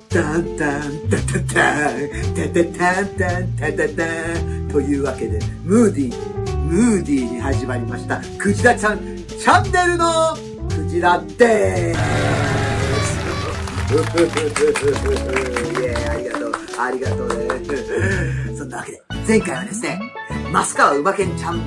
タンタンタタタンタタタンタンタタタンというわけで、ムーディーに始まりました、クジラちゃんチャンネルのクジラでーす。ありがとうね。そんなわけで、前回はですね、増川うまけんチャン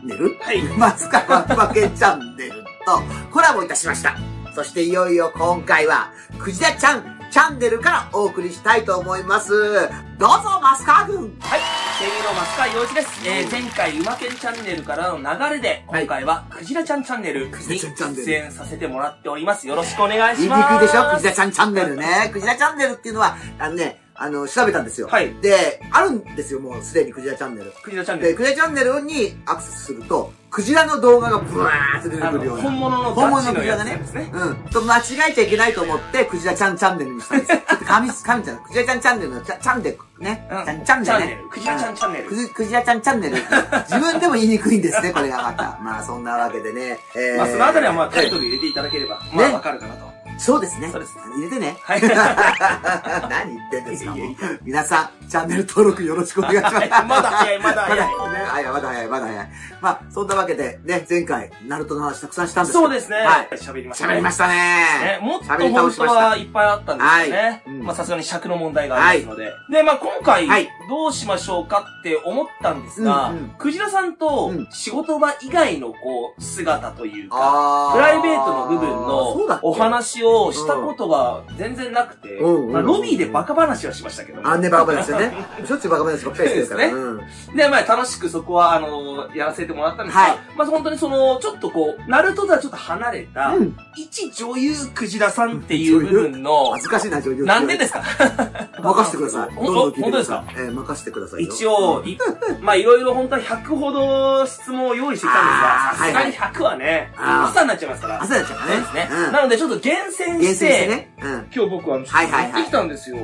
ネル、はい。増川うまけんチャンネルとコラボいたしました。そしていよいよ今回は、クジラちゃんチャンネルからお送りしたいと思います。どうぞ、増川くん。はい。声優の増川洋一です。前回、うまけんチャンネルからの流れで、今回は、クジラちゃんチャンネルに出演させてもらっております。よろしくお願いします。言いにくいでしょ、クジラちゃんチャンネルね。クジラチャンネルっていうのは、調べたんですよ。はい。で、あるんですよ、もうすでにクジラチャンネル。クジラチャンネル。で、クジラチャンネルにアクセスすると、クジラの動画がブワーって出てくるような。本物のクジラがね。と間違えちゃいけないと思って、クジラちゃんチャンネルにしたんですよ。ちょっと噛みちゃう。クジラちゃんチャンネルのチャンネルね。チャンネルね。クジラちゃんチャンネル。クジラちゃんチャンネル。自分でも言いにくいんですね、これがまた。まあ、そんなわけでね。まあ、そのあたりはまあ、タイトル入れていただければ、まあ、わかるかなと。そうですね。そうです。入れてね。はい。何言ってんですか。皆さん、チャンネル登録よろしくお願いします。まだ早い。まだ早い。まあ、そんなわけで、ね、前回、ナルトの話たくさんしたんですそうですね。はい。喋りました。喋りましたね。もっと本当はいっぱいあったんですよね。まあ、さすがに尺の問題がありますので。で、まあ、今回、どうしましょうかって思ったんですが、クジラさんと仕事場以外のこう、姿というか、プライベートの部分のお話をしたことが全然なくて、ロビーでバカ話はしましたけどバカ話ですよね。しょっちゅうバカ話ばっかりしてるからね。で、まあ、楽しくそこは、やらせてもらったんですが、まあ、本当にちょっとこう、ナルトとはちょっと離れた、一女優クジラさんっていう部分の、恥ずかしいな、女優。なんでですか任せてください。本当ですか任せてください。一応、まあ、いろいろ本当は100ほど質問を用意してきたんですが、さすがに100はね、朝になっちゃいますから。朝になっちゃうね。そうですね。なので、ちょっと厳選して、今日僕は持ってきたんですよ。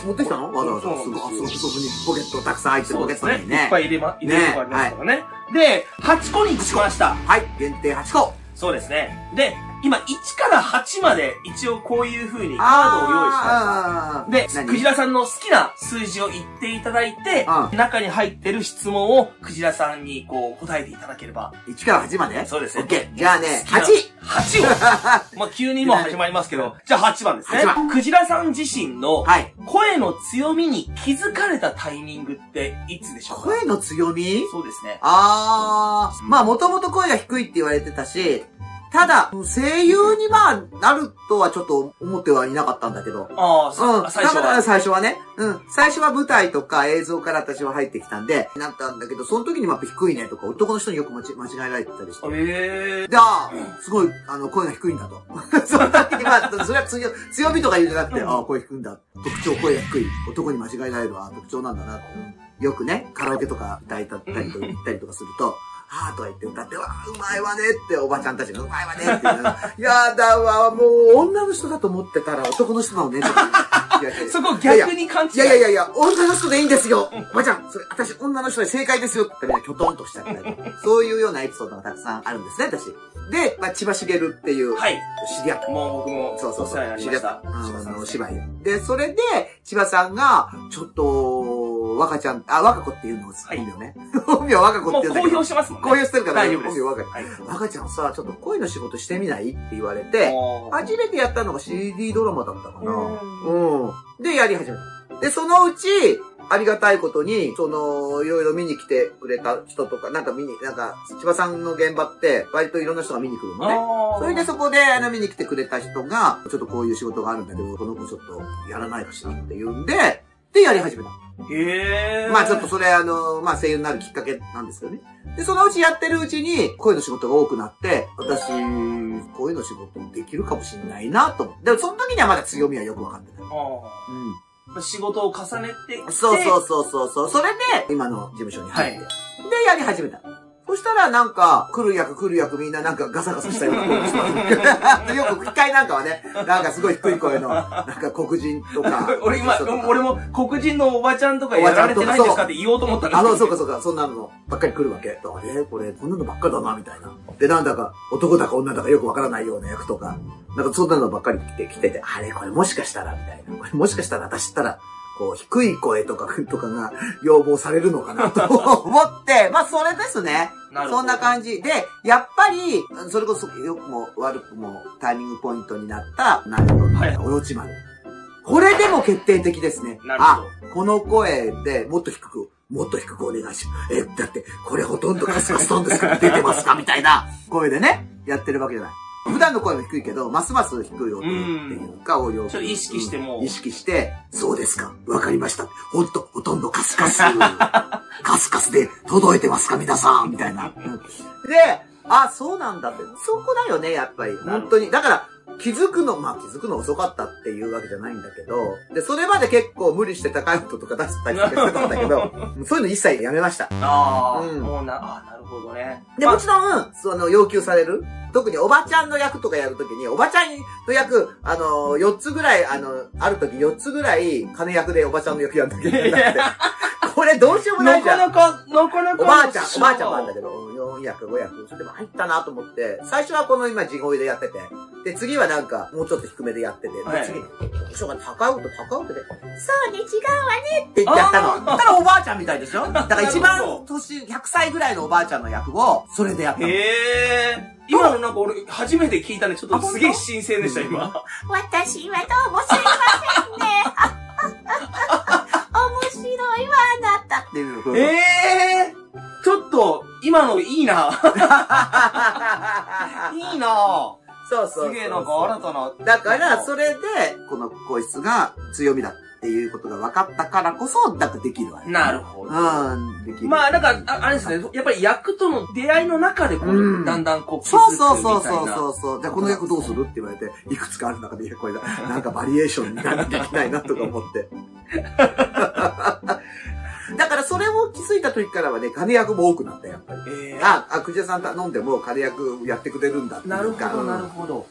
持ってきたのわざわざ。そこにポケットたくさん入ってるポケットにね。いっぱい入れるとこありますからね。で、8個にしました。はい、限定8個。そうですね。で、今、1から8まで一応こういう風にカードを用意しました。で、クジラさんの好きな数字を言っていただいて、中に入ってる質問をクジラさんにこう答えていただければ。1から8までそうですね。OK。じゃあね、8! 8をまあ、急にもう始まりますけど、じゃあ8番ですね。クジラさん自身の声の強みに気づかれたタイミングっていつでしょうか？声の強み？そうですね。まあ、もともと声が低いって言われてたし、ただ、声優にまあ、なるとはちょっと思ってはいなかったんだけど。最初はね。最初は舞台とか映像から私は入ってきたんで、なったんだけど、その時にもやっぱ低いねとか、男の人によく間違えられてたりして。で、すごい、声が低いんだと。その時にまあ、それは強みとか言うんじゃなくて、声低いんだ。声が低い。男に間違えられる特徴なんだな。よくね、カラオケとか歌ったりとかすると、とか言って歌って、うまいわねっておばちゃんたちがうまいわねって言うの。やだわ、もう女の人だと思ってたら男の人なのねとか。そこ逆に勘違い。いや、女の人でいいんですよ。おばちゃん、それ、私女の人で正解ですよって言ったらみんなキョトンとしちゃったり。そういうようなエピソードがたくさんあるんですね、私。で、まあ、千葉茂っていう、知り合った。もう僕も、知り合った。芝居で。で、それで、千葉さんが、ちょっと、若子っていうのを本名ね。本名若子っていうんだけど。もう公表してますもんね。公表してるから、大丈夫です。本名若ちゃんさ、ちょっと声の仕事してみないって言われて、初めてやったのが CD ドラマだったかな。で、やり始めた。で、そのうち、ありがたいことに、いろいろ見に来てくれた人とか、千葉さんの現場って、割といろんな人が見に来るのね。それでそこで、見に来てくれた人が、ちょっとこういう仕事があるんだけど、この子ちょっとやらないかしらって言うんで、やり始めた。まあちょっとそれまあ声優になるきっかけなんですけどね。で、そのうちやってるうちに声の仕事が多くなって、私、声の仕事できるかもしれないなと思って。でもその時にはまだ強みはよくわかってない。仕事を重ねてきて。そう。それで、今の事務所に入って。で、やり始めた。そそしたらなんか、来る役みんななんかガサガサしたような声がします。よく機械なんかはね、なんかすごい低い声の、なんか黒人とか。俺も黒人のおばちゃんとかやられてないんですかって言おうと思ったら。そうか、そんなのばっかり来るわけ。こんなのばっかりだな、みたいな。で、なんだか、男だか女だかよくわからないような役とか、なんかそんなのばっかり来てて、これもしかしたら、みたいな。これもしかしたら私ったら、こう、低い声とかが要望されるのかなと思って、まあ、それですね。そんな感じ。で、やっぱり、それこそ良くも悪くもターニングポイントになった、ナルトのオロチマル。これでも決定的ですね。この声でもっと低くお願いします。だって、これほとんどカスカストンですから出てますかみたいな声でね、やってるわけじゃない。普段の声も低いけど、ますます低い音っていうかを要求。意識しても。意識して、そうですか。わかりました。ほとんどカスカス。カスカスで届いてますか皆さんみたいな。で、そうなんだって。そこだよね、やっぱり。本当に。だから、気づくの遅かったっていうわけじゃないんだけど、で、それまで結構無理して高い音とか出したりしてたんだけど、そういうの一切やめました。なるほどね。で、もちろん、要求される。特におばちゃんの役とかやるときに、おばちゃんの役、4つぐらい、あるとき4つぐらい、金役でおばちゃんの役やんなきゃいけないって。これどうしようもないじゃん。なかなか。おばあちゃんもあるんだけど、4役、5役、ちょっと入ったなと思って、最初はこの今地声でやってて、で、次はなんか、もうちょっと低めでやってて、で、次、後ろが高い音で、そうね、違うわねって言ってやったの。だからおばあちゃんみたいでしょ？だから一番100歳ぐらいのおばあちゃんの役を、それでやったの。今のなんか俺、初めて聞いたね。ちょっとすげえ新鮮でした、今。私はどうもすいませんね。面白いわ、あなた。っていう。ちょっと、今のいいな。いいな。そう。すげえなんか新たな。だから、それで、この声質が強みだっていうことが分かったからこそ、だってできるわね。なるほど。できる。まあ、なんか、あれですね。やっぱり役との出会いの中で、だんだんこう、そう。じゃあこの役どうするって言われて、いくつかある中で、これなんかバリエーションにならなきゃいけないなとか思って。だからそれを気づいた時からはね、金役も多くなった、やっぱり。クジラさん頼んでも金役やってくれるんだっていうか。なるほど。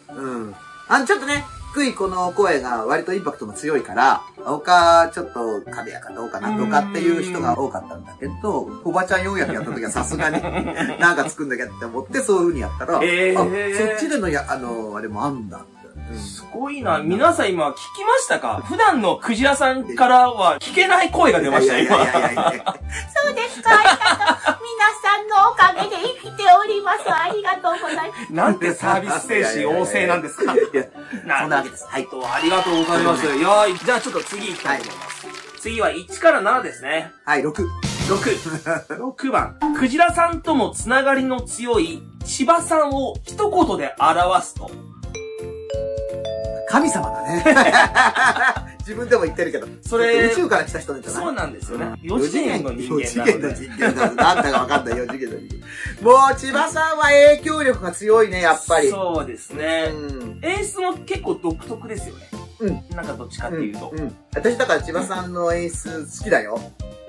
ちょっとね、低いこの声が割とインパクトも強いから、他ちょっと金役かどうかなとかっていう人が多かったんだけど、おばちゃん4役やった時はさすがになんか作んなきゃって思ってそういう風にやったら、そっちでのあれもあんだ。すごいな。皆さん今聞きましたか？普段のクジラさんからは聞けない声が出ました、今。そうですか、ありがとう。皆さんのおかげで生きております。ありがとうございます。なんてサービス精神旺盛なんですか？そんなわけです。はい。ありがとうございます。じゃあちょっと次行きたいと思います。次は1から7ですね。はい、6。6番。クジラさんとのつながりの強い千葉さんを一言で表すと。神様だね。自分でも言ってるけど。それ、宇宙から来た人なんじゃない？そうなんですよね。4次元の人間なので。4次元の人間なの。なんだかわかんない4次元の人間。もう、千葉さんは影響力が強いね、やっぱり。そうですね。演出も結構独特ですよね。なんかどっちかっていうと。私だから千葉さんの演出好きだよ。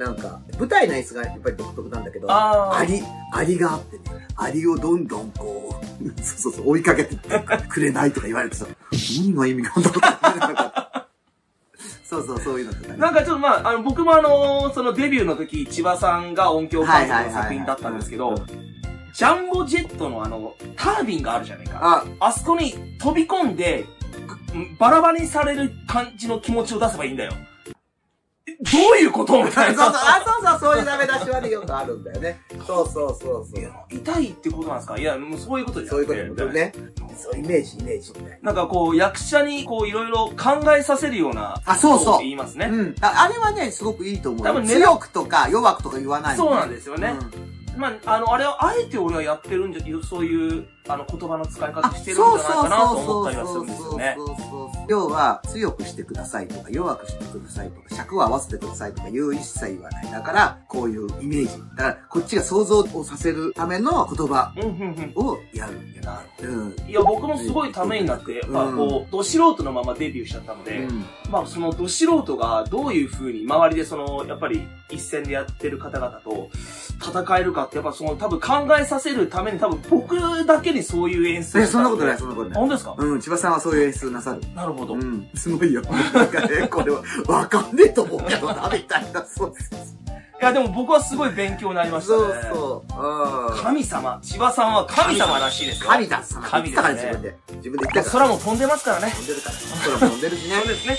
なんか、舞台の演出がやっぱり独特なんだけど、アリがあってね、アリをどんどんこう、追いかけてくれないとか言われてさ、何が意味があるんだろうそういうのとかね。なんかちょっと僕もそのデビューの時、千葉さんが音響監督の作品だったんですけど、ジャンボジェットのタービンがあるじゃないか。あそこに飛び込んで、バラバラにされる感じの気持ちを出せばいいんだよ。どういうことみたいな。そういうダメ出しはね、よくあるんだよね。そう。いや、痛いってことなんですか？いや、もうそういうことじゃなくて。そういうことね。そう、イメージみたいな。なんかこう、役者にこう、いろいろ考えさせるような。そう。言いますね。あれはね、すごくいいと思う。多分強くとか弱くとか言わない。そうなんですよね。あれは、あえて俺はやってるんじゃ、そういう、言葉の使い方してるんじゃないかなと思ったりはするんですよね。要は、強くしてくださいとか、弱くしてくださいとか、尺を合わせてくださいとかいう一切言わない。だから、こういうイメージ。だから、こっちが想像をさせるための言葉をやるんだな。いや、僕もすごいためになって、やっぱこう、ど素人のままデビューしちゃったので、そのど素人がどういう風に、周りでやっぱり一線でやってる方々と、戦えるかって、やっぱその多分考えさせるために多分僕だけにそういう演出。そんなことない、そんなことない。本当ですか？うん、千葉さんはそういう演出なさる。なるほど。うん、すごいよ。なんかね、これは、わかんねえと思うけどな、みたいな、そうです。いや、でも僕はすごい勉強になりましたね。そうそう。神様。千葉さんは神様らしいですよ。神だ。神ですね。自分で言ったから。空も飛んでますからね。飛んでるから。空も飛んでるしね。そうですね。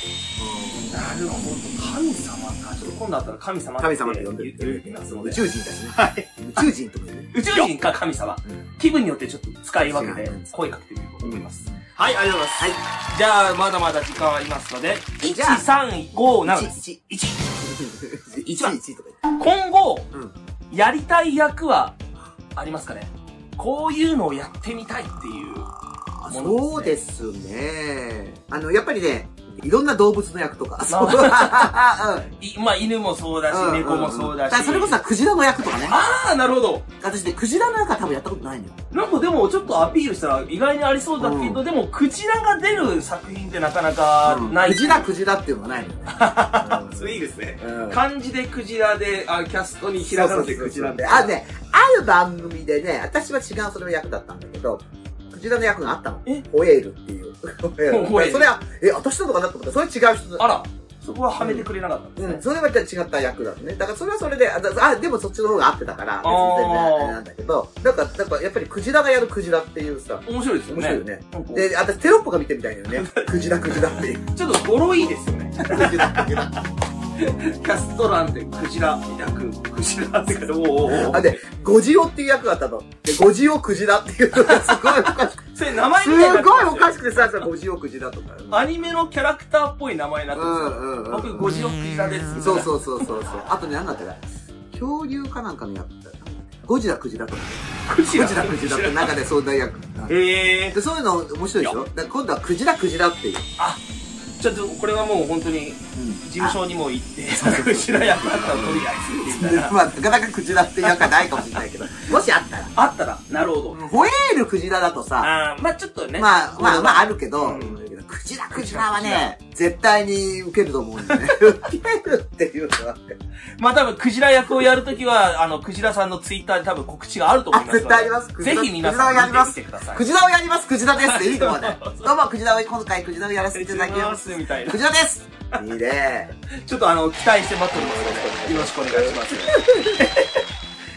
なるほど。神様か。ちょっと今度あったら神様って呼んでる。宇宙人だしね。はい。宇宙人とかね。宇宙人か神様。気分によってちょっと使い分けて声かけてみようと思います。はい、ありがとうございます。はい。じゃあ、まだまだ時間ありますので、1、3、5、7、1。今後、やりたい役はありますかね？こういうのをやってみたいっていうものですね。そうですね。やっぱりね、いろんな動物の役とか。まあ、犬もそうだし、猫もそうだし。それこそクジラの役とかね。ああ、なるほど。私ね、クジラの役は多分やったことないのよ。なんかでも、ちょっとアピールしたら意外にありそうだけど、でも、クジラが出る作品ってなかなかない。クジラっていうのはないのよね。それいいですね。漢字でクジラで、キャストにひらがなでクジラで。ある番組でね、私は違うそれの役だったんだけど、クジラの役があったの。ホエールっていう。それは、私なのかなと思ったら、それ違う人。あら。そこははめてくれなかったんですね。それは違った役だね。だからそれはそれで、でもそっちの方が合ってたから、全然あれなんだけど、なんかやっぱりクジラがやるクジラっていうさ。面白いですよね。面白いよね。で、私テロップが見てみたいんだよね。クジラっていう。ちょっと語呂いいですよね。クジラ。キャスト欄でクジラ役、クジラって書いて、ゴジオっていう役があったの。で、ゴジオクジラっていうのがすごいおかしくて。それ名前みたいな。すごいおかしくてさ、ゴジオクジラとか。アニメのキャラクターっぽい名前になってる。僕、ゴジオクジラです。そう。あとね、なんだったら、恐竜かなんかの役だった。ゴジラクジラとかね。ゴジラクジラって中でそんな役。で、そういうの面白いでしょ？今度はクジラっていう。ちょっと、これはもう本当に、事務所にも行って、クジラ役だったらとりあえずって言ったら。まあ、なかなかクジラって役はないかもしれないけど、もしあったら。なるほど。ホエールクジラだとさ、まあちょっとね。まああるけど、クジラはね、絶対に受けると思うんだよね。受けるっていうのは。まあ多分、クジラ役をやるときは、クジラさんのツイッターで多分告知があると思います。絶対あります。ぜひ皆さん見てみてください。クジラをやります、クジラですっていいと思うね。どうも、今回クジラをやらせていただきます。みたいな。クジラですいいね。ちょっと期待して待っておりますので、よろしくお願いします。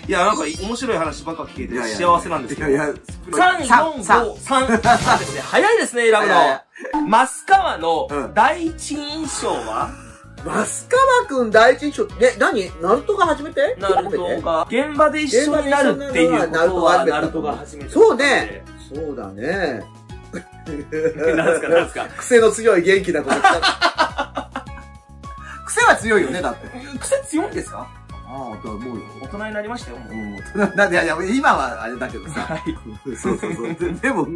いや、なんか面白い話ばっか聞けて幸せなんですけど。3、4、5、3ですね。早いですね、選ぶの。マスカワの第一印象は？マスカワくん第一印象って、ナルトが初めて？ナルトが。現場で一緒になるっていうことは、ナルトが初めて。そうね。そうだね。なんすか癖の強い元気な子が来た。癖は強いよね、だって。癖強いんですか？ああ、と思うよ。大人になりましたよ。いや、今はあれだけどさ。そう。でも、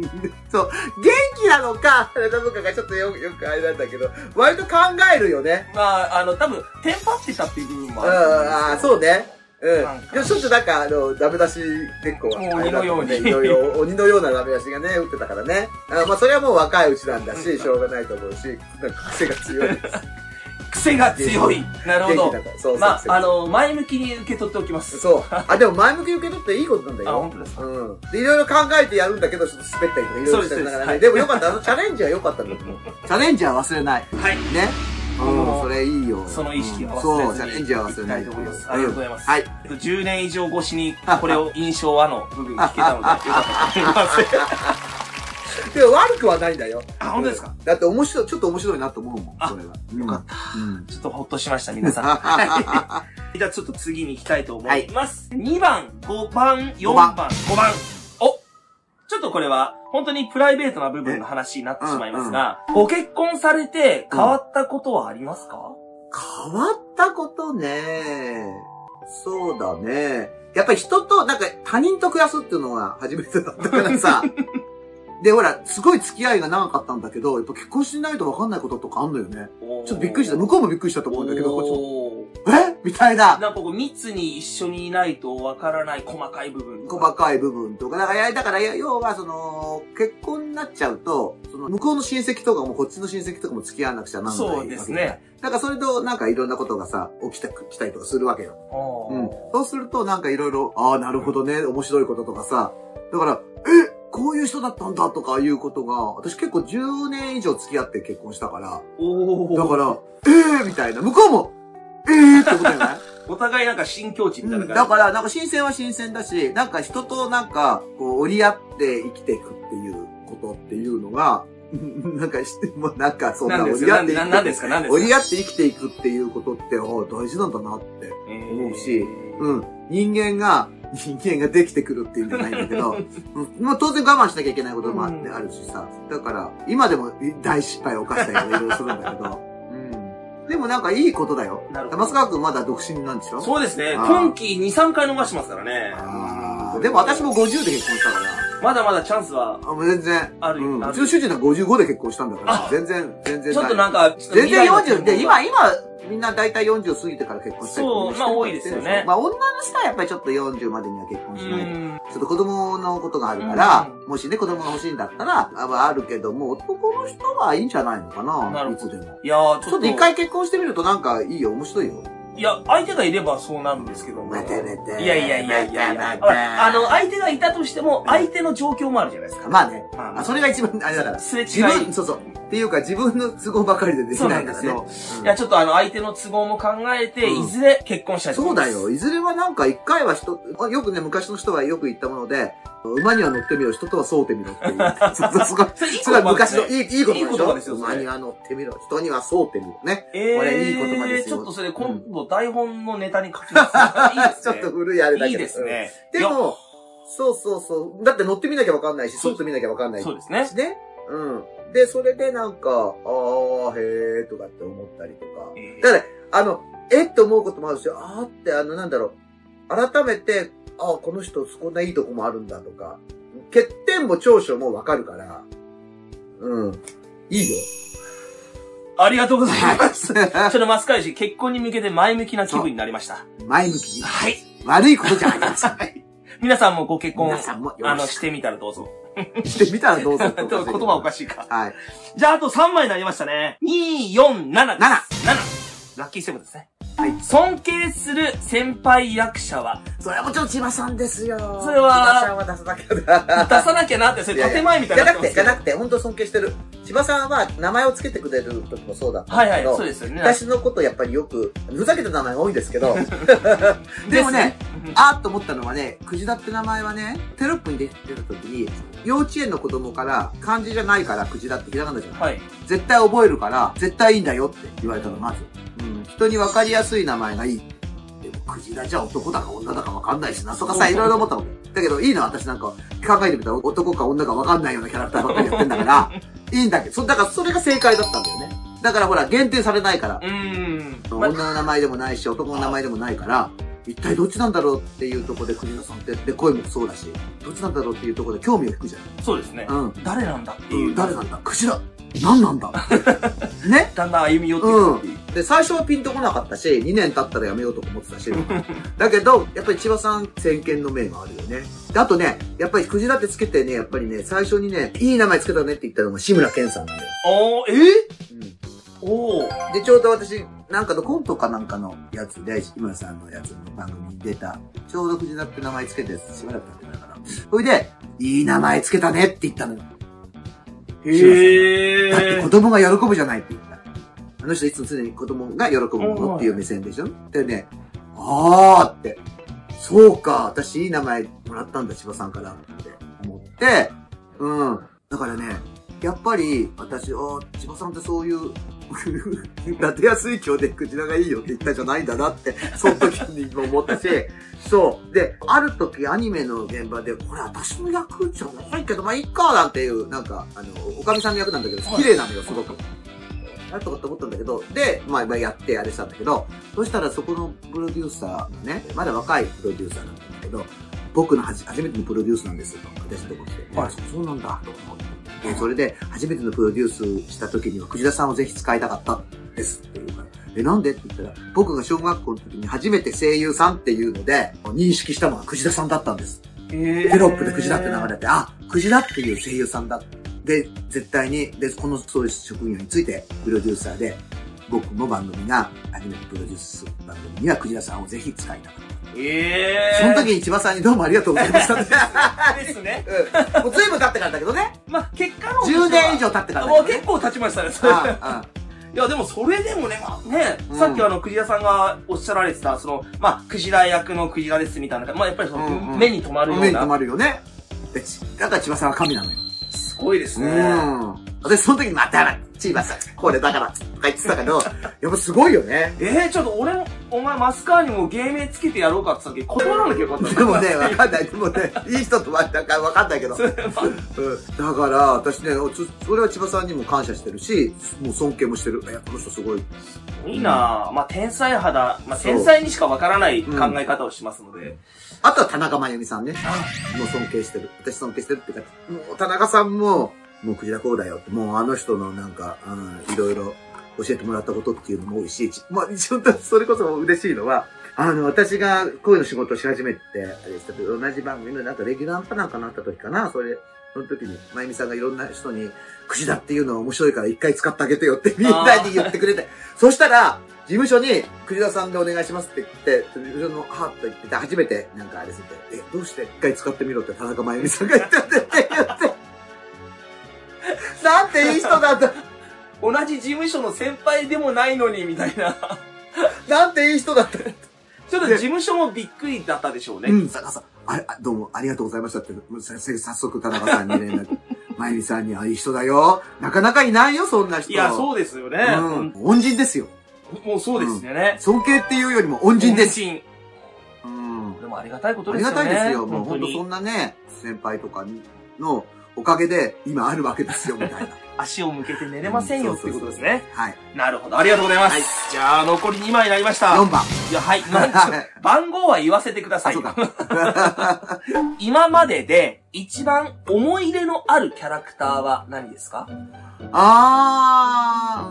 そう、元気なのか、あれなのかがちょっとよくあれなんだけど、割と考えるよね。まあ、多分、テンパってたっていう部分もある。ああ、そうね。ちょっとなんか、ダメ出し結構鬼のように。鬼のようなダメ出しがね、打ってたからね。まあ、それはもう若いうちなんだし、しょうがないと思うし、なんか癖が強いです。癖が強い。なるほど。まあ、前向きに受け取っておきます。そう。でも前向きに受け取っていいことなんだよ。本当ですか？で、いろいろ考えてやるんだけど、ちょっと滑ったりとかいろいろしてながらね。でもよかった。チャレンジはよかったんだと思う。チャレンジは忘れない。はい。ね。それいいよ。その意識は忘れずに。そう、チャレンジは忘れないと思います。ありがとうございます。はい。10年以上越しに、これを印象の部分聞けたので、よかったと思います。でも悪くはないんだよ。本当ですか？だってちょっと面白いなと思うもん、それは。よかった。ちょっとほっとしました、皆さん。じゃあちょっと次に行きたいと思います。2番、5番、4番、5番。ちょっとこれは、本当にプライベートな部分の話になってしまいますが、ご結婚されて変わったことはありますか？変わったことね。そうだね。やっぱり人と、なんか他人と暮らすっていうのが初めてだったからさ。で、ほら、すごい付き合いが長かったんだけど、やっぱ結婚しないと分かんないこととかあんのよね。ちょっとびっくりした。向こうもびっくりしたと思うんだけど、こっちも。みたいな。なんかこう、密に一緒にいないと分からない細かい部分。細かい部分とか。だから要は結婚になっちゃうと、向こうの親戚とかもこっちの親戚とかも付き合わなくちゃなんない。そうですね。だからそれとなんかいろんなことがさ、起きたりとかするわけよ。そうするとなんかいろいろ、ああ、なるほどね、面白いこととかさ、だから、こういう人だったんだとかいうことが、私結構10年以上付き合って結婚したから、だから、みたいな、向こうも、ってことじゃないお互いなんか新境地みたいな感じ、だから、なんか新鮮は新鮮だし、なんか人となんか、こう、折り合って生きていくっていうことっていうのが、なんか、なんか、そんな折り合って折り合って生きていくっていうことって、大事なんだなって思うし、人間ができてくるっていうんじゃないんだけど、まあ当然我慢しなきゃいけないこともあるしさ、だから、今でも大失敗を犯したりとかいろいろするんだけど、でもなんかいいことだよ。松川くんまだ独身なんでしょ？そうですね。今期2、3回逃してますからね。でも私も50で結婚したから。まだまだチャンスは。全然。あるよ。うちの主人は55で結婚したんだから。全然。ちょっとなんか、全然40で、今、みんな大体40過ぎてから結婚してる。そう、まあ多いですよね。まあ女の人はやっぱりちょっと40までには結婚しないと。ちょっと子供のことがあるから、もしね、子供が欲しいんだったら、あるけども、男の人はいいんじゃないのかな、いつでも。いやー、ちょっと一回結婚してみるとなんかいいよ、面白いよ。いや、相手がいればそうなんですけども。いや。相手がいたとしても、相手の状況もあるじゃないですか。まあね。それが一番、あれだから。すれ違い。そう。っていうか、自分の都合ばかりでできないんですよ。いや、ちょっと相手の都合も考えて、いずれ結婚したいと思います。そうだよ。いずれはなんか一回はよくね、昔の人はよく言ったもので、馬には乗ってみろ、人とは沿うてみろっていう。すごい昔のいい言葉でしょ。馬には乗ってみろ、人には沿うてみろね。これいい言葉ですよ。ちょっとそれ今度台本のネタに書きます。いいですね。ちょっと古いあれだけど。いいですね。でも、そう。だって乗ってみなきゃわかんないし、沿ってみなきゃわかんないし。そうですね。で、それでなんか、へーとかって思ったりとか。だからって思うこともあるし、なんだろう。改めて、この人、こんないいとこもあるんだとか、欠点も長所もわかるから、いいよ。ありがとうございます。ちょっとマスカイジ、結婚に向けて前向きな気分になりました。前向きに。はい。悪いことじゃありません。皆さんもご結婚、してみたらどうぞ。してみたらどうぞ。言葉おかしいか。はい。じゃあ、あと3枚になりましたね。2、4、7。7。ラッキーセブンですね。はい。尊敬する先輩役者はそれはもちろん千葉さんですよ。それは、千葉さんは出さなきゃ。出さなきゃなって、それ建前みたいになってます。じゃなくて、本当尊敬してる。千葉さんは名前をつけてくれる時もそうだったんだけど。そうですよね。私のことやっぱりよく、ふざけた名前が多いんですけど。でもね、と思ったのはね、クジラって名前はね、テロップに出てた時に、幼稚園の子供から漢字じゃないからクジラってひらがなじゃない。はい。絶対覚えるから、絶対いいんだよって言われたの、まず。人に分かりやすい名前がいい。でも、クジラじゃ男だか女だか分かんないしな、とかさ、いろいろ思ったの。だけど、いいの私なんか、考えてみたら男か女か分かんないようなキャラクターばっかりやってんだから、いいんだけど、だからそれが正解だったんだよね。だからほら、限定されないから。女の名前でもないし、男の名前でもないから、一体どっちなんだろうっていうところで、クジラさんって、で、声もそうだし、どっちなんだろうっていうところで興味を引くじゃん。そうですね。誰なんだっていう。誰なんだクジラ何なんだねだんだん歩み寄っていく。で、最初はピンとこなかったし、2年経ったらやめようとか思ってたし。だけど、やっぱり千葉さん先見の明があるよね。で、あとね、やっぱりクジラってつけてね、やっぱりね、最初にね、いい名前つけたねって言ったのが志村けんさんなんだよ。で、ちょうど私、なんかのコントかなんかのやつで、志村さんのやつの番組に出た、ちょうどクジラって名前つけてしばらく経ってないから。それで、いい名前つけたねって言ったのよ。だって子供が喜ぶじゃないって言った。あの人いつも常に子供が喜ぶものっていう目線でしょ。でね、って、そうか、私いい名前もらったんだ、千葉さんからって思って、だからね、やっぱり私、千葉さんってそういう、立てやすい今日でクジラがいいよって言ったんじゃないんだなって、その時に思ったし、そう。で、ある時アニメの現場で、これ私の役じゃないけど、まあいいか、なんていう、なんか、おかみさんの役なんだけど、綺麗なのよ、すごく。あるとかって思ったんだけど、で、まあやってあれしたんだけど、そしたらそこのプロデューサーがね、まだ若いプロデューサーなんだけど、僕の初めてのプロデュースなんですと、私のとこ来て、そうなんだ、と思って。で、それで、初めてのプロデュースした時には、クジラさんをぜひ使いたかったですっていうから、なんでって言ったら、僕が小学校の時に初めて声優さんっていうので、認識したのがクジラさんだったんです。テロップでクジラって流れて、クジラっていう声優さんだ。で、絶対に、そういう職業について、プロデューサーで、僕の番組が、アニメのプロデュースする番組には、クジラさんをぜひ使いたかった。その時に千葉さんにどうもありがとうございました。ですね。もう随分経ってからだけどね。まあ、結果の。10年以上経ってからだけどね。もう結構経ちましたね、それ。いや、でもそれでもね、さっきクジラさんがおっしゃられてた、クジラ役のクジラですみたいな、やっぱり目に留まるような。目に留まるよね。だから千葉さんは神なのよ。すごいですね。私その時にまた千葉さん、これだから、とか言ってたけど、やっぱすごいよね。ちょっと俺も、お前マスカーにも芸名つけてやろうかって言った時断らなきゃよかった。でもね、わかんない。でもね、いい人とはなんかわかんないけど。だから、私ね、それは千葉さんにも感謝してるし、もう尊敬もしてる。この人すごい。いいなぁ。天才肌、天才にしかわからない考え方をしますので。あとは田中真由美さんね。もう尊敬してる。私尊敬してるっていうか、もう田中さんも、もうクジラこうだよって、もうあの人のなんか、いろいろ教えてもらったことっていうのも多いし、まあ、ちょっとそれこそ嬉しいのは、私が声の仕事をし始めて、あれしたけど、同じ番組のなんかレギュラーかなんかなった時かな、その時に、まゆみさんがいろんな人に、クジラっていうのは面白いから一回使ってあげてよってみんなに言ってくれて、そしたら、事務所に、クジラさんでお願いしますって言って、事務所の、はぁと言ってて、初めてなんかあれするって、どうして一回使ってみろって田中真由美さんが言ってって言って、なんていい人なんだ。同じ事務所の先輩でもないのに、みたいな。なんていい人だった。ちょっと事務所もびっくりだったでしょうね。どうもありがとうございましたって、早速田中さんに連絡。まゆみさんに、いい人だよ。なかなかいないよ、そんな人。いや、そうですよね。恩人ですよ。もうそうですよね。尊敬っていうよりも恩人です。でもありがたいことですよね。ありがたいですよ。もう本当そんなね、先輩とかのおかげで今あるわけですよ、みたいな。足を向けて寝れませんよっていうことですね。はい。なるほど。ありがとうございます。じゃあ、残り2枚になりました。4番。いや、はい。番号は言わせてください。今までで一番思い入れのあるキャラクターは何ですか？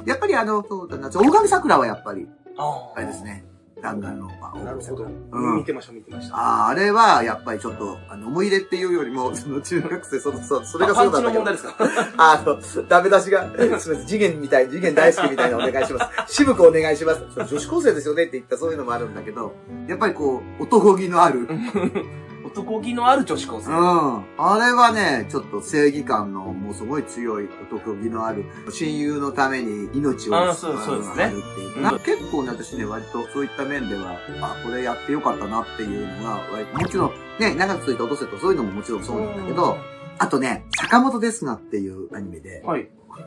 やっぱりそうだな、大神桜はやっぱり、あれですね。弾丸の、なるほど。見てました、見てました。あれは、やっぱりちょっと、思い入れっていうよりも、中学生、それがそうだったけど。パンチの問題ですか？ダメ出しが、すみません、次元大好きみたいなお願いします。渋くお願いします。女子高生ですよねって言ったそういうのもあるんだけど、やっぱりこう、男気のある。男気のある女子高生。あれはね、ちょっと正義感のもうすごい強い男気のある、親友のために命を張るっていう。結構ね、私ね、割とそういった面では、これやってよかったなっていうのが、もちろん、ね、長くついて落とせとそういうのももちろんそうなんだけど、あとね、坂本ですがっていうアニメで、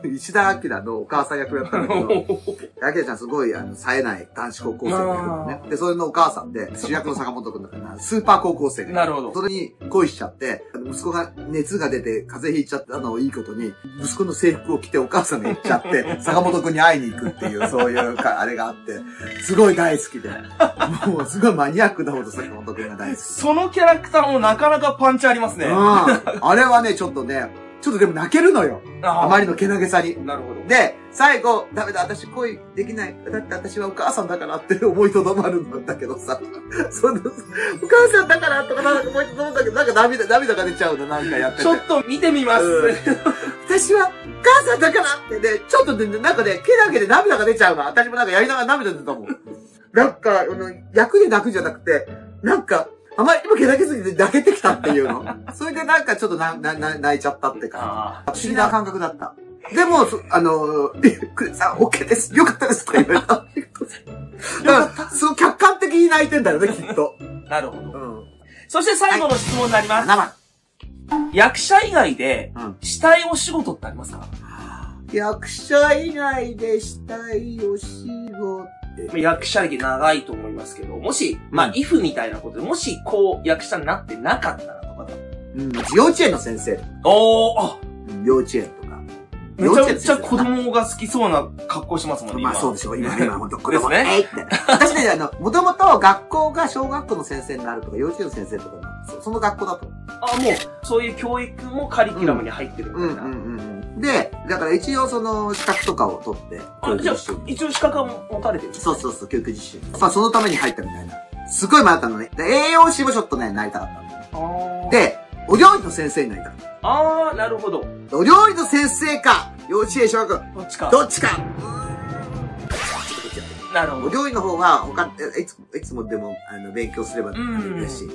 石田明のお母さん役をやったんだけど、明ちゃんすごい、冴えない男子高校生がいるのね。で、それのお母さんで、主役の坂本くんだから、スーパー高校生がいる。なるほど。それに恋しちゃって、息子が熱が出て風邪ひいちゃったのをいいことに、息子の制服を着てお母さんが行っちゃって、坂本くんに会いに行くっていう、そういうあれがあって、すごい大好きで、もうすごいマニアックなほど坂本くんが大好き。そのキャラクターもなかなかパンチありますね。あれはね、ちょっとでも泣けるのよ。あまりのけなげさに。なるほど。で、最後、ダメだ、私恋できない。だって私はお母さんだからって思いとどまるんだけどさ。お母さんだからとか思いとどまるんだけど、なんか涙が出ちゃうの、なんかやってて。ちょっと見てみます。私はお母さんだからってね、ちょっとね、なんかね、けなげで涙が出ちゃうの。私もなんかやりながら涙出たもん。なんか、役で泣くじゃなくて、なんか、あまりにもけなげすぎて泣けてきたっていうの。それでなんかちょっと泣いちゃったってか。不思議な感覚だった。でも、クレさん、OK です。よかったです。とか言われた。だから、そう客観的に泣いてんだよね、きっと。なるほど。そして最後の質問になります。7番。役者以外で、したいお仕事ってありますか？役者以外でしたいお仕事。役者歴長いと思いますけど、もし、if みたいなことで、もし、役者になってなかったらとか幼稚園の先生。幼稚園とか。めちゃくちゃ子供が好きそうな格好しますもんね。そうでしょ。今ほんと、これもね。私ね、もともと学校が小学校の先生になるとか、幼稚園の先生とか、その学校だと。もう、そういう教育もカリキュラムに入ってるみたいな。で、だから一応資格とかを取って。じゃあ、一応資格は持たれてる？そう、教育実習。そのために入ったみたいな。すごい迷ったのね。で、栄養士もちょっとね、なりたかったんだよね。で、お料理の先生になりたかった。なるほど。お料理の先生か、幼稚園小学校。どっちか。どっちか。なるほど。お料理の方が、いつもでも、勉強すれば嬉しいって。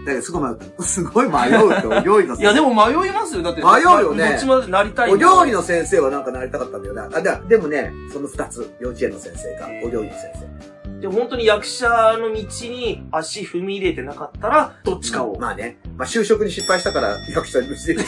だけどすごい迷った。すごい迷うって、お料理の先生。いや、でも迷いますよ。だって。迷うよね。どっちまでなりたい。お料理の先生はなんかなりたかったんだよな。でもね、その2つ。幼稚園の先生が、お料理の先生。で、本当に役者の道に足踏み入れてなかったら、どっちかを。まあね。まあ就職に失敗したから役者にしてる。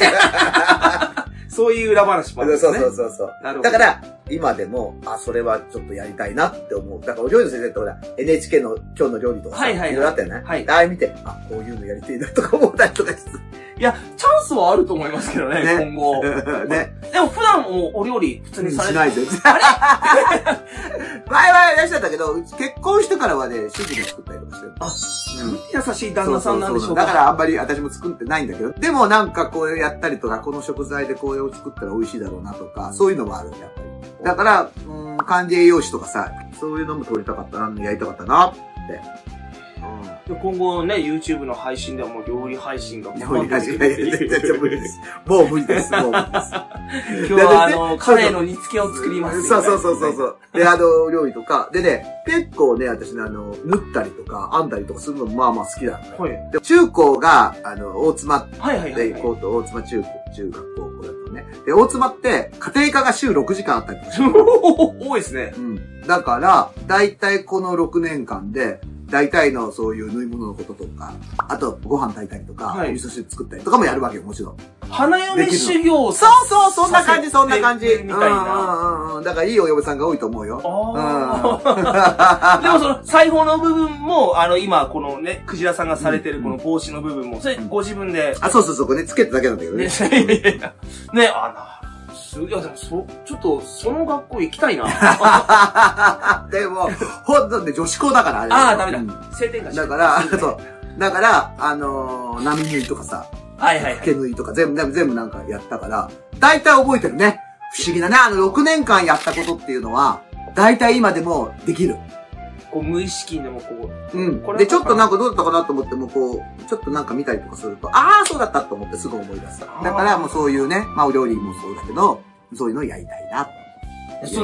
そういう裏話もあるんですね。そう。だから、今でも、それはちょっとやりたいなって思う。だから、お料理の先生ってほら、NHK の今日の料理とかさ、いろいろあったよね。はい。ああ見て、こういうのやりたいなとか思ったりとかして。いや、チャンスはあると思いますけどね、今後。ね。でも普段もお料理普通にされてない全然。あれ前はいらっしゃったけど、結婚してからはね、主人が作ったりとかしてる。優しい旦那さんなんでしょうか。だからあんまり私も作ってないんだけど、でもなんかこうやったりとか、この食材でこれを作ったら美味しいだろうなとか、そういうのもあるんだ、やっぱり。だから、管理栄養士とかさ、そういうのも取りたかったな、やりたかったなって。今後ね、YouTube の配信ではもう料理配信が。料理配信が無理です。もう無理です。今日はカレーの煮付けを作ります。そう。で、料理とか。でね、結構ね、私ね、縫ったりとか、編んだりとかするのまあまあ好きなんだよ。で、中高が、大妻で行こうと、大妻中学校だったね。で、大妻って、家庭科が週6時間あったりとかして。多いですね。だから、だいたいこの6年間で、大体のそういう縫い物のこととか、あとご飯炊いたりとか、味噌汁作ったりとかもやるわけよ、もちろん。花嫁修行そう、そんな感じ。みたいな。だからいいお嫁さんが多いと思うよ。でもその、裁縫の部分も、今、このね、クジラさんがされてるこの帽子の部分も、それご自分で。そう、ね、つけただけなんだけどね。ね、いや、でもちょっと、その学校行きたいな。でも、ほんとね、女子校だから、あれ。ダメだ。晴天がだから、そう。だから、波縫いとかさ、毛縫いとか全部なんかやったから、大体覚えてるね。不思議だね。6年間やったことっていうのは、大体今でもできる。こう、無意識でもこう。で、ちょっとなんかどうだったかなと思っても、こう、ちょっとなんか見たりとかすると、そうだったと思ってすぐ思い出す。だからもうそういうね、まあお料理もそうだけど、そういうのをやりたいな。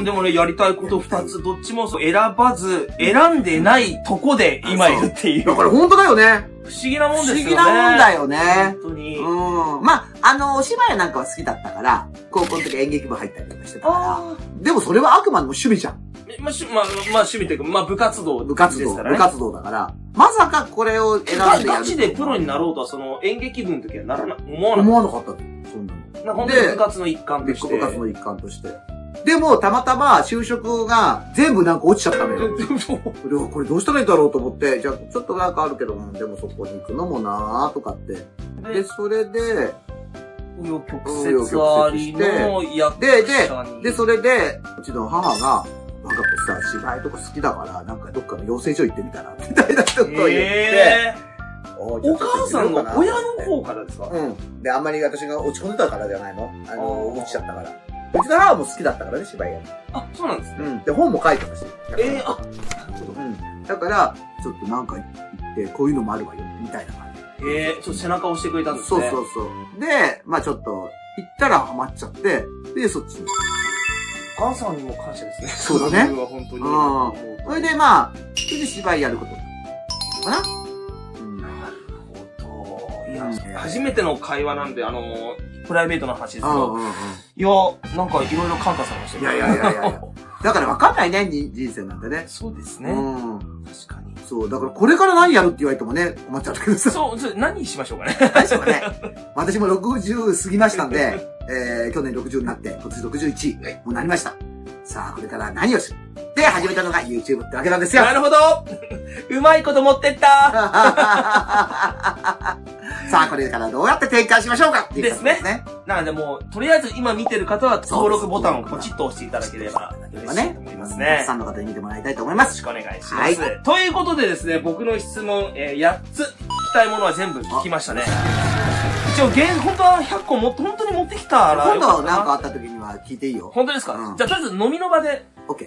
でもね、やりたいこと2つ、どっちも選ばず、選んでないとこで今いるっていう。だから本当だよね。不思議なもんですよね。不思議なもんだよね。本当に。まあ、お芝居なんかは好きだったから、高校の時演劇部入ったりとかしてたから。でもそれはあくまでも趣味じゃん。まあ、趣味というか、部活動ですからね。部活動だから、まさかこれを選んでやる。ガチでプロになろうとは、その演劇部の時は思わなかった。そんなの。本当に部活の一環として。部活の一環として。でも、たまたま就職が全部なんか落ちちゃったのよ。これどうしたらいいだろうと思って、じゃあちょっとなんかあるけど、でもそこに行くのもなーとかって。で、それで、紆余曲折ありの役者に。で、それで、うちの母が、なんかこうさ、芝居とか好きだから、なんかどっかの養成所行ってみたら、みたいなことを言って、お母さんの親の方からですか？で、あんまり私が落ち込んでたからじゃないの？落ちちゃったから。うちの母も好きだったからね、芝居やる。そうなんですね。で、本も書いてたし。なるほど。だから、ちょっとなんか行って、こういうのもあるわよ、みたいな感じ。ちょっと背中押してくれたんですね。そう。で、まあちょっと、行ったらハマっちゃって、で、そっちに。お母さんにも感謝ですね。そうだね。は本当に。それでまあ、それで芝居やることかな。なるほど。いや、初めての会話なんで、プライベートな話ですけど、いや、なんかいろいろ感化されましたね。いや。だから分かんないね、人生なんてね。そうですね。確かに。そう、だからこれから何やるって言われてもね、困っちゃったけどさ。そう、何しましょうかね。何しようかね。私も60過ぎましたんで、去年60になって、今年61、もうなりました。さあ、これから何をしで始めたのが YouTube ってわけなんですよ。なるほどうまいこと持ってったさあ、これからどうやって展開しましょうかっていうことですね。なのでもう、とりあえず今見てる方は登録ボタンをポチッと押していただければ嬉しいと思いますね。たくさんの方に見てもらいたいと思います。よろしくお願いします。ということでですね、僕の質問、8つ聞きたいものは全部聞きましたね。一応、本当は100個本当に持ってきたら。今度なんかあった時には聞いていいよ。本当ですか？じゃあ、とりあえず飲みの場で。OK。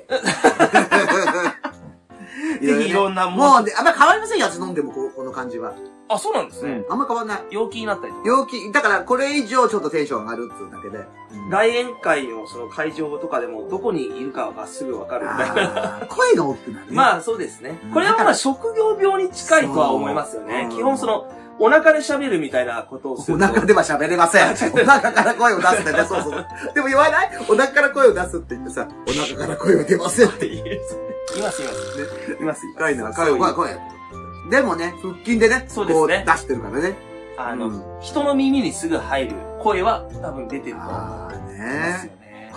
ぜひいろんなもう、あんま変わりませんよ、飲んでもこの感じは。あ、そうなんですね。あんま変わんない。陽気になったりとか。陽気、だからこれ以上ちょっとテンション上がるっていうだけで。来園会のその会場とかでもどこにいるかがすぐわかるみたいな。声が大きくなるね。まあそうですね。これはまあ職業病に近いとは思いますよね。基本その、お腹で喋るみたいなことをすると。お腹では喋れません。お腹から声を出すってね、そうそう。でも言わないお腹から声を出すって言ってさ、お腹から声は出ませんって言う。います。います。声。でもね、腹筋でね、そうですね。出してるからね。人の耳にすぐ入る声は多分出てると思いますよね。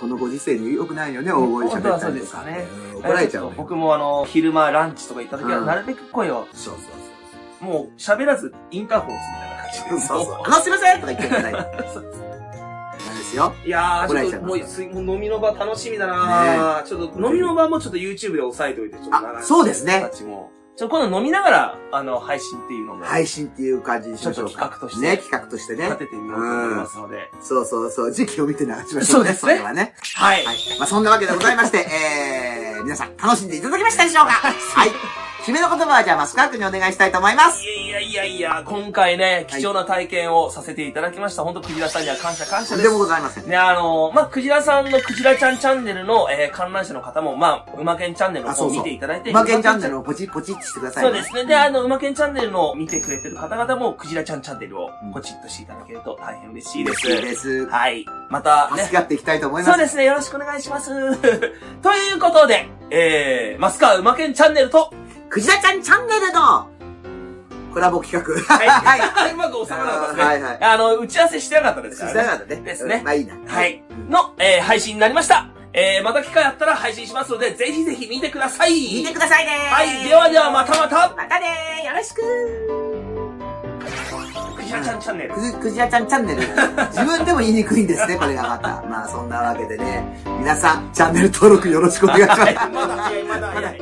このご時世に良くないよね、大声で喋ったりとか。そうですかね。怒られちゃう。僕も昼間ランチとか行った時はなるべく声を。そう。もう喋らずインターホン押すみたいな感じで。そう。すいませんとか言ってください。そうですよ。いやー、ちょっともう飲みの場楽しみだなー。ちょっと飲みの場もちょっと YouTube で押さえておいて、ちょっと長い。そうですね。今度飲みながら、配信っていうのも。配信っていう感じにしましょうか。企画として。ね、企画としてね。立ててみようと思いますので。そう。時期を見て流しましょうね。そうですね。それはね。はい。まあそんなわけでございまして、皆さん楽しんでいただけましたでしょうか？はい。締めの言葉はじゃあマスカー君にお願いしたいと思います。いや、今回ね、貴重な体験をさせていただきました。本当クジラさんには感謝です。とんでもございません。ね、クジラさんのクジラちゃんチャンネルの、観覧者の方も、うまけんチャンネルの方を見ていただいて。うまけんチャンネルをポチってしてください。そうですね。で、うまけんチャンネルの見てくれてる方々も、クジラちゃんチャンネルをポチッとしていただけると大変嬉しいです。嬉しいです。はい。また、ね。助かっていきたいと思います。そうですね。よろしくお願いします。ということで、マスカうまけんチャンネルと、クジラちゃんチャンネルのコラボ企画。はい。うまく収まらなかったですね。打ち合わせしてなかったですからね。してなかったね。ですね。まあいいな。はい。の、配信になりました。また機会あったら配信しますので、ぜひぜひ見てください。見てくださいね。はい。では、また。またね。よろしく。クジラちゃんチャンネル。クジラちゃんチャンネル。自分でも言いにくいんですね、これがまた。まあそんなわけでね、皆さん、チャンネル登録よろしくお願いします。まだ早い。まだ早い。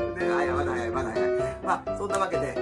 まあそんなわけで、